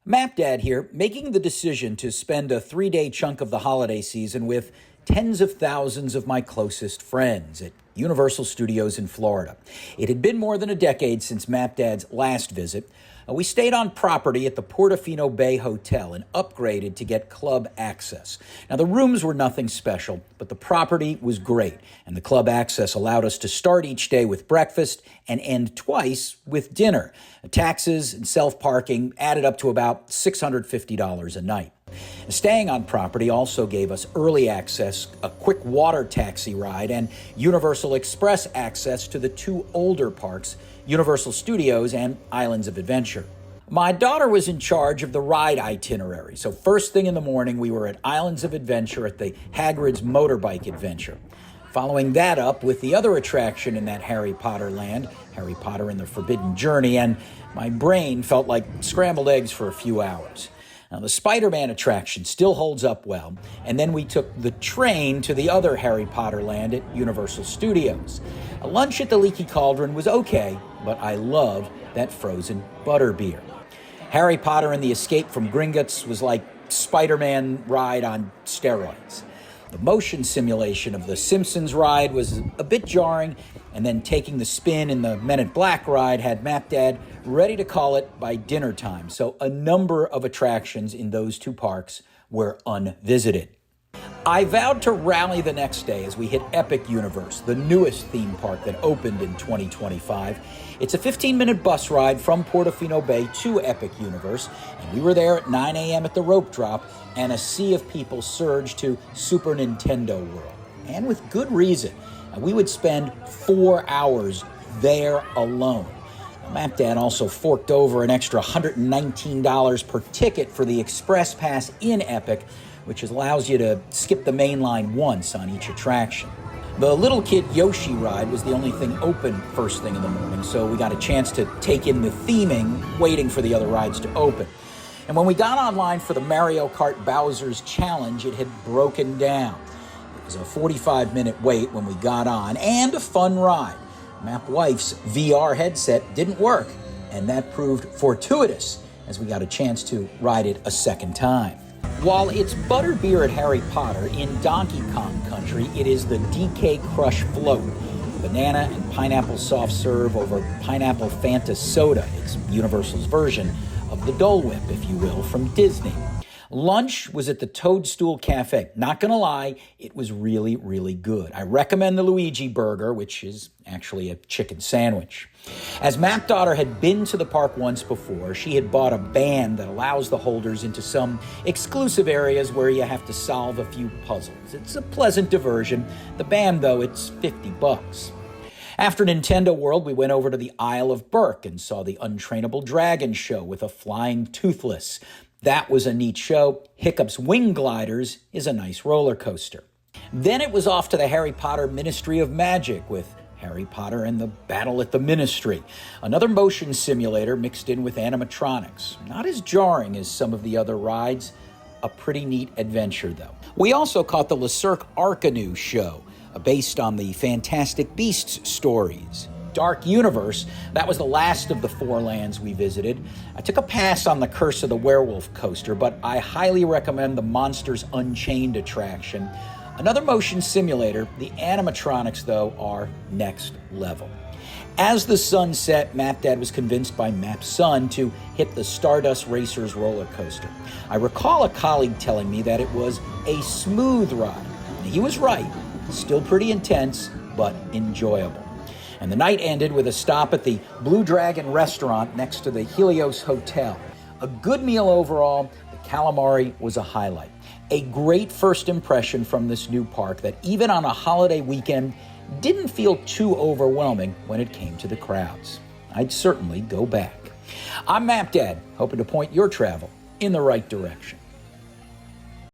MapDad here, making the decision to spend a 3-day chunk of the holiday season with tens of thousands of my closest friends at Universal Studios in Florida. It had been more than a decade since MapDad's last visit. We stayed on property at the Portofino Bay Hotel and upgraded to get club access. Now, the rooms were nothing special, but the property was great, and the club access allowed us to start each day with breakfast and end twice with dinner. Taxes and self-parking added up to about $650 a night. Staying on property also gave us early access, a quick water taxi ride, and Universal Express access to the two older parks, Universal Studios and Islands of Adventure. My daughter was in charge of the ride itinerary, so first thing in the morning we were at Islands of Adventure at the Hagrid's Motorbike Adventure. Following that up with the other attraction in that Harry Potter land, Harry Potter and the Forbidden Journey, and my brain felt like scrambled eggs for a few hours. Now, the Spider-Man attraction still holds up well, and then we took the train to the other Harry Potter land at Universal Studios. A lunch at the Leaky Cauldron was okay, but I love that frozen butterbeer. Harry Potter and the Escape from Gringotts was like Spider-Man ride on steroids. The motion simulation of the Simpsons ride was a bit jarring, and then taking the spin in the Men in Black ride had MapDad ready to call it by dinner time, so a number of attractions in those two parks were unvisited. I vowed to rally the next day as we hit Epic Universe, the newest theme park that opened in 2025. It's a 15-minute bus ride from Portofino Bay to Epic Universe, and we were there at 9 a.m. at the rope drop, and a sea of people surged to Super Nintendo World. And with good reason. We would spend 4 hours there alone. MapDad also forked over an extra $119 per ticket for the Express Pass in Epic, which allows you to skip the main line once on each attraction. The little kid Yoshi ride was the only thing open first thing in the morning, so we got a chance to take in the theming, waiting for the other rides to open. And when we got online for the Mario Kart Bowser's Challenge, it had broken down. It was a 45-minute wait when we got on, and a fun ride. MapWife's VR headset didn't work, and that proved fortuitous as we got a chance to ride it a second time. While it's butterbeer at Harry Potter, in Donkey Kong Country, it is the DK Crush Float. Banana and pineapple soft serve over pineapple Fanta soda. It's Universal's version of the Dole Whip, if you will, from Disney. Lunch was at the Toadstool Cafe. Not gonna lie, it was really, really good. I recommend the Luigi Burger, which is actually a chicken sandwich. As MapDaughter had been to the park once before, she had bought a band that allows the holders into some exclusive areas where you have to solve a few puzzles. It's a pleasant diversion. The band, though, it's $50. After Nintendo World, we went over to the Isle of Berk and saw the Untrainable Dragon show with a flying Toothless. That was a neat show. Hiccup's Wing Gliders is a nice roller coaster. Then it was off to the Harry Potter Ministry of Magic with Harry Potter and the Battle at the Ministry. Another motion simulator mixed in with animatronics. Not as jarring as some of the other rides. A pretty neat adventure, though. We also caught the Le Cirque Arcanu show, based on the Fantastic Beasts stories. Dark Universe, that was the last of the 4 lands we visited. I took a pass on the Curse of the Werewolf coaster, but I highly recommend the Monsters Unchained attraction. Another motion simulator. The animatronics, though, are next level. As the sun set, MapDad was convinced by MapSun to hit the Stardust Racers roller coaster. I recall a colleague telling me that it was a smooth ride. He was right. Still pretty intense, but enjoyable. And the night ended with a stop at the Blue Dragon restaurant next to the Helios Hotel. A good meal overall. The calamari was a highlight. A great first impression from this new park that even on a holiday weekend didn't feel too overwhelming when it came to the crowds. I'd certainly go back. I'm MapDad, hoping to point your travel in the right direction.